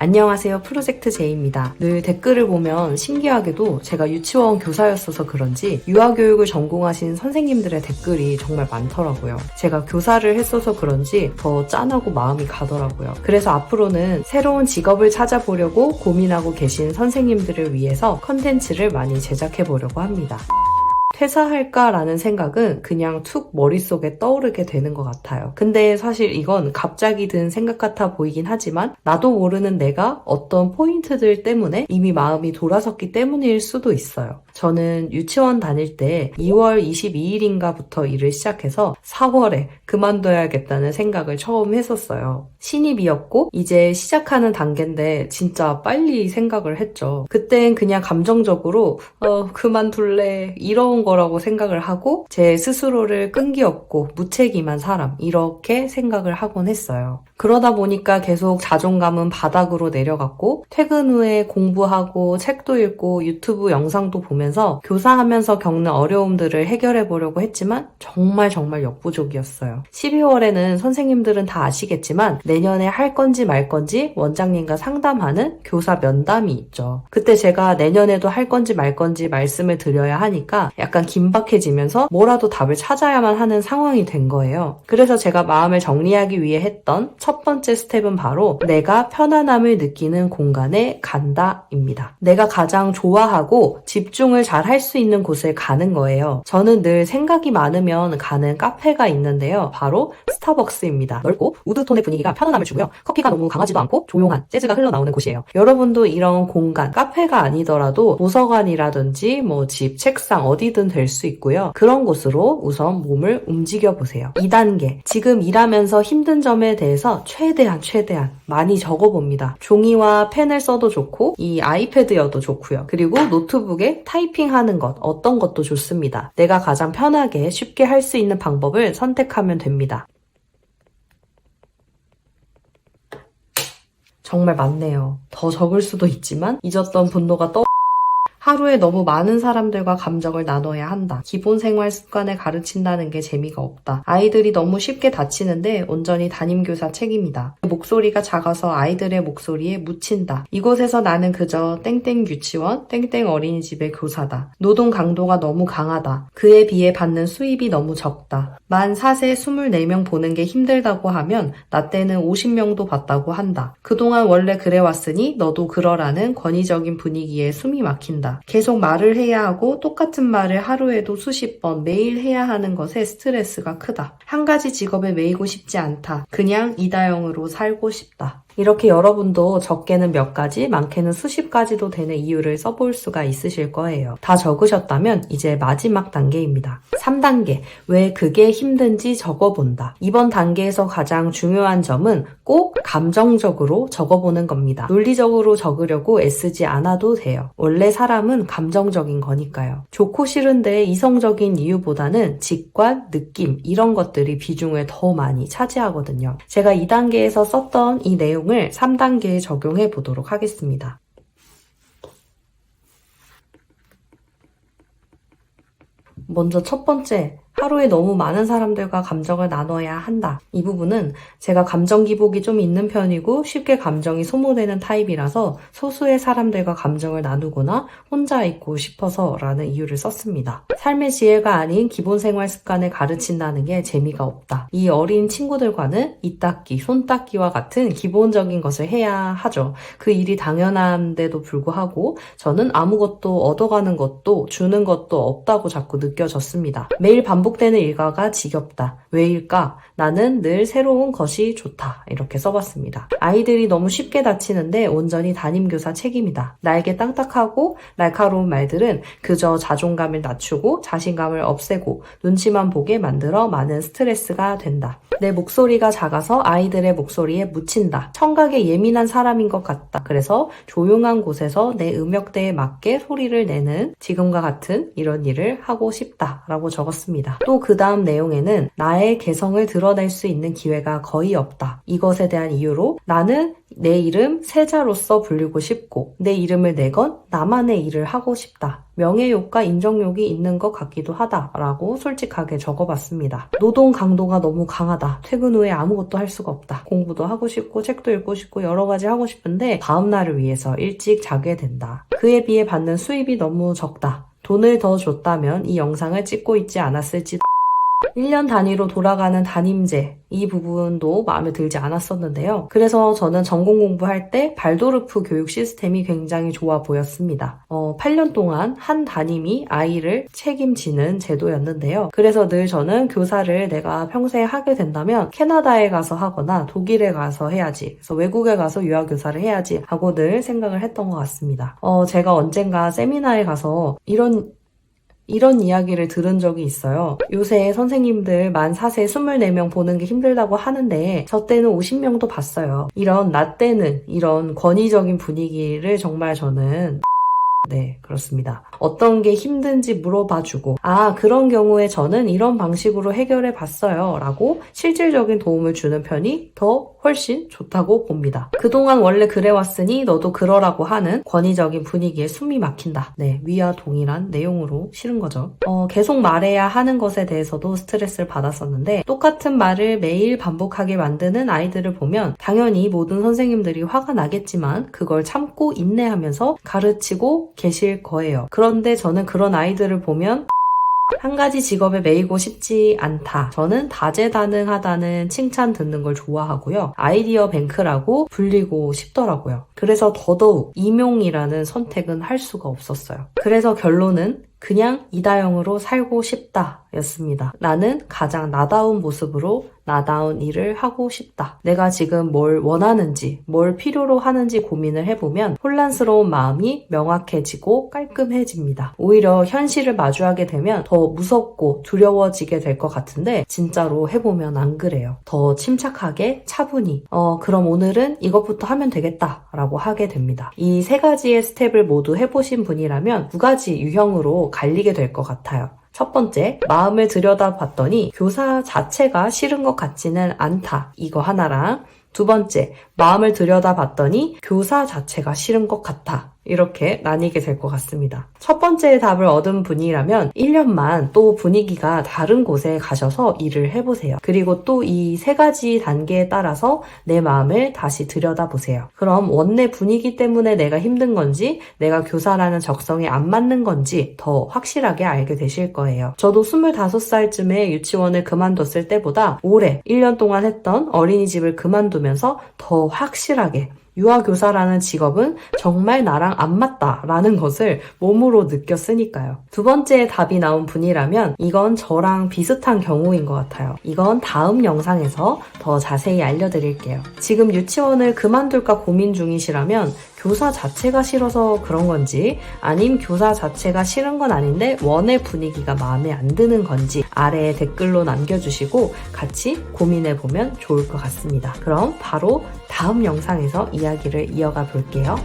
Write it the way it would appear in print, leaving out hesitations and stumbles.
안녕하세요. 프로젝트 J입니다. 늘 댓글을 보면 신기하게도 제가 유치원 교사였어서 그런지 유아교육을 전공하신 선생님들의 댓글이 정말 많더라고요. 제가 교사를 했어서 그런지 더 짠하고 마음이 가더라고요. 그래서 앞으로는 새로운 직업을 찾아보려고 고민하고 계신 선생님들을 위해서 컨텐츠를 많이 제작해 보려고 합니다. 퇴사할까라는 생각은 그냥 툭 머릿속에 떠오르게 되는 것 같아요. 근데 사실 이건 갑자기 든 생각 같아 보이긴 하지만 나도 모르는 내가 어떤 포인트들 때문에 이미 마음이 돌아섰기 때문일 수도 있어요. 저는 유치원 다닐 때 2월 22일인가부터 일을 시작해서 4월에 그만둬야겠다는 생각을 처음 했었어요. 신입이었고 이제 시작하는 단계인데 진짜 빨리 생각을 했죠. 그땐 그냥 감정적으로 그만둘래 이런 거라고 생각을 하고 제 스스로를 끈기 없고 무책임한 사람 이렇게 생각을 하곤 했어요. 그러다 보니까 계속 자존감은 바닥으로 내려갔고 퇴근 후에 공부하고 책도 읽고 유튜브 영상도 보면서 교사하면서 겪는 어려움들을 해결해 보려고 했지만 정말 역부족이었어요. 12월에는 선생님들은 다 아시겠지만 내년에 할 건지 말 건지 원장님과 상담하는 교사 면담이 있죠. 그때 제가 내년에도 할 건지 말 건지 말씀을 드려야 하니까 약간 긴박해지면서 뭐라도 답을 찾아야만 하는 상황이 된 거예요. 그래서 제가 마음을 정리하기 위해 했던 첫 번째 스텝은 바로 내가 편안함을 느끼는 공간에 간다입니다. 내가 가장 좋아하고 집중을 잘 할 수 있는 곳에 가는 거예요. 저는 늘 생각이 많으면 가는 카페가 있는데요. 바로 스타벅스입니다. 넓고 우드톤의 분위기가 편안함을 주고요. 커피가 너무 강하지도 않고 조용한 재즈가 흘러나오는 곳이에요. 여러분도 이런 공간, 카페가 아니더라도 도서관이라든지 집, 책상 어디든 될 수 있고요. 그런 곳으로 우선 몸을 움직여 보세요. 2단계, 지금 일하면서 힘든 점에 대해서 최대한 많이 적어봅니다. 종이와 펜을 써도 좋고 이 아이패드여도 좋고요. 그리고 노트북에 타이핑하는 것, 어떤 것도 좋습니다. 내가 가장 편하게 쉽게 할 수 있는 방법을 선택하면 됩니다. 정말 많네요. 더 적을 수도 있지만 잊었던 분노가 하루에 너무 많은 사람들과 감정을 나눠야 한다. 기본 생활 습관을 가르친다는 게 재미가 없다. 아이들이 너무 쉽게 다치는데 온전히 담임교사 책임이다. 목소리가 작아서 아이들의 목소리에 묻힌다. 이곳에서 나는 그저 땡땡 유치원, 땡땡 어린이집의 교사다. 노동 강도가 너무 강하다. 그에 비해 받는 수입이 너무 적다. 만 4세 24명 보는 게 힘들다고 하면 나 때는 50명도 봤다고 한다. 그동안 원래 그래왔으니 너도 그러라는 권위적인 분위기에 숨이 막힌다. 계속 말을 해야 하고 똑같은 말을 하루에도 수십 번 매일 해야 하는 것에 스트레스가 크다. 한 가지 직업에 매이고 싶지 않다. 그냥 이다영으로 살고 싶다. 이렇게 여러분도 적게는 몇 가지, 많게는 수십 가지도 되는 이유를 써볼 수가 있으실 거예요. 다 적으셨다면 이제 마지막 단계입니다. 3단계, 왜 그게 힘든지 적어본다. 이번 단계에서 가장 중요한 점은 꼭 감정적으로 적어보는 겁니다. 논리적으로 적으려고 애쓰지 않아도 돼요. 원래 사람은 감정적인 거니까요. 좋고 싫은데 이성적인 이유보다는 직관, 느낌 이런 것들이 비중을 더 많이 차지하거든요. 제가 2단계에서 썼던 이 내용을 3단계에 적용해 보도록 하겠습니다. 먼저 첫 번째, 하루에 너무 많은 사람들과 감정을 나눠야 한다. 이 부분은 제가 감정 기복이 좀 있는 편이고 쉽게 감정이 소모되는 타입이라서 소수의 사람들과 감정을 나누거나 혼자 있고 싶어서 라는 이유를 썼습니다. 삶의 지혜가 아닌 기본 생활 습관을 가르친다는 게 재미가 없다. 이 어린 친구들과는 입 닦기, 손 닦기와 같은 기본적인 것을 해야 하죠. 그 일이 당연한데도 불구하고 저는 아무것도 얻어가는 것도 주는 것도 없다고 자꾸 느껴졌습니다. 매일 반복되는 일과가 지겹다. 왜일까? 나는 늘 새로운 것이 좋다. 이렇게 써봤습니다. 아이들이 너무 쉽게 다치는데 온전히 담임교사 책임이다. 나에게 딱딱하고 날카로운 말들은 그저 자존감을 낮추고 자신감을 없애고 눈치만 보게 만들어 많은 스트레스가 된다. 내 목소리가 작아서 아이들의 목소리에 묻힌다. 청각에 예민한 사람인 것 같다. 그래서 조용한 곳에서 내 음역대에 맞게 소리를 내는 지금과 같은 이런 일을 하고 싶다 라고 적었습니다. 있습니다. 또 그 다음 내용에는 나의 개성을 드러낼 수 있는 기회가 거의 없다. 이것에 대한 이유로 나는 내 이름 세자로서 불리고 싶고 내 이름을 내건 나만의 일을 하고 싶다. 명예욕과 인정욕이 있는 것 같기도 하다라고 솔직하게 적어봤습니다. 노동 강도가 너무 강하다. 퇴근 후에 아무것도 할 수가 없다. 공부도 하고 싶고 책도 읽고 싶고 여러 가지 하고 싶은데 다음 날을 위해서 일찍 자게 된다. 그에 비해 받는 수입이 너무 적다. 돈을 더 줬다면 이 영상을 찍고 있지 않았을지. 1년 단위로 돌아가는 담임제, 이 부분도 마음에 들지 않았었는데요. 그래서 저는 전공 공부할 때 발도르프 교육 시스템이 굉장히 좋아 보였습니다. 8년 동안 한 담임이 아이를 책임지는 제도였는데요. 그래서 늘 저는 교사를 내가 평생 하게 된다면 캐나다에 가서 하거나 독일에 가서 해야지, 그래서 외국에 가서 유아교사를 해야지 하고 늘 생각을 했던 것 같습니다. 제가 언젠가 세미나에 가서 이런 이야기를 들은 적이 있어요. 요새 선생님들 만 4세 24명 보는 게 힘들다고 하는데 저 때는 50명도 봤어요. 이런 나 때는 이런 권위적인 분위기를 정말 저는 네, 그렇습니다. 어떤 게 힘든지 물어봐주고 그런 경우에 저는 이런 방식으로 해결해 봤어요 라고 실질적인 도움을 주는 편이 훨씬 좋다고 봅니다. 그동안 원래 그래왔으니 너도 그러라고 하는 권위적인 분위기에 숨이 막힌다. 네, 위와 동일한 내용으로 싫은 거죠. 계속 말해야 하는 것에 대해서도 스트레스를 받았었는데 똑같은 말을 매일 반복하게 만드는 아이들을 보면 당연히 모든 선생님들이 화가 나겠지만 그걸 참고 인내하면서 가르치고 계실 거예요. 그런데 저는 그런 아이들을 보면 한 가지 직업에 매이고 싶지 않다. 저는 다재다능하다는 칭찬 듣는 걸 좋아하고요. 아이디어 뱅크라고 불리고 싶더라고요. 그래서 더더욱 임용이라는 선택은 할 수가 없었어요. 그래서 결론은 그냥 이다영으로 살고 싶다 였습니다. 나는 가장 나다운 모습으로 나다운 일을 하고 싶다. 내가 지금 뭘 원하는지, 뭘 필요로 하는지 고민을 해보면 혼란스러운 마음이 명확해지고 깔끔해집니다. 오히려 현실을 마주하게 되면 더 무섭고 두려워지게 될 것 같은데 진짜로 해보면 안 그래요. 더 침착하게 차분히 그럼 오늘은 이것부터 하면 되겠다 라고 하게 됩니다. 이 세 가지의 스텝을 모두 해보신 분이라면 두 가지 유형으로 갈리게 될 것 같아요. 첫 번째, 마음을 들여다봤더니 교사 자체가 싫은 것 같지는 않다. 이거 하나랑 두 번째, 마음을 들여다봤더니 교사 자체가 싫은 것 같아. 이렇게 나뉘게 될 것 같습니다. 첫 번째 답을 얻은 분이라면 1년만 또 분위기가 다른 곳에 가셔서 일을 해보세요. 그리고 또 이 세 가지 단계에 따라서 내 마음을 다시 들여다보세요. 그럼 원내 분위기 때문에 내가 힘든 건지 내가 교사라는 적성에 안 맞는 건지 더 확실하게 알게 되실 거예요. 저도 25살쯤에 유치원을 그만뒀을 때보다 올해 1년 동안 했던 어린이집을 그만두면서 더 확실하게 유아교사라는 직업은 정말 나랑 안 맞다라는 것을 몸으로 느꼈으니까요. 두 번째 답이 나온 분이라면 이건 저랑 비슷한 경우인 것 같아요. 이건 다음 영상에서 더 자세히 알려드릴게요. 지금 유치원을 그만둘까 고민 중이시라면 교사 자체가 싫어서 그런 건지 아님 교사 자체가 싫은 건 아닌데 원의 분위기가 마음에 안 드는 건지 아래에 댓글로 남겨주시고 같이 고민해보면 좋을 것 같습니다. 그럼 바로 다음 영상에서 이야기를 이어가 볼게요.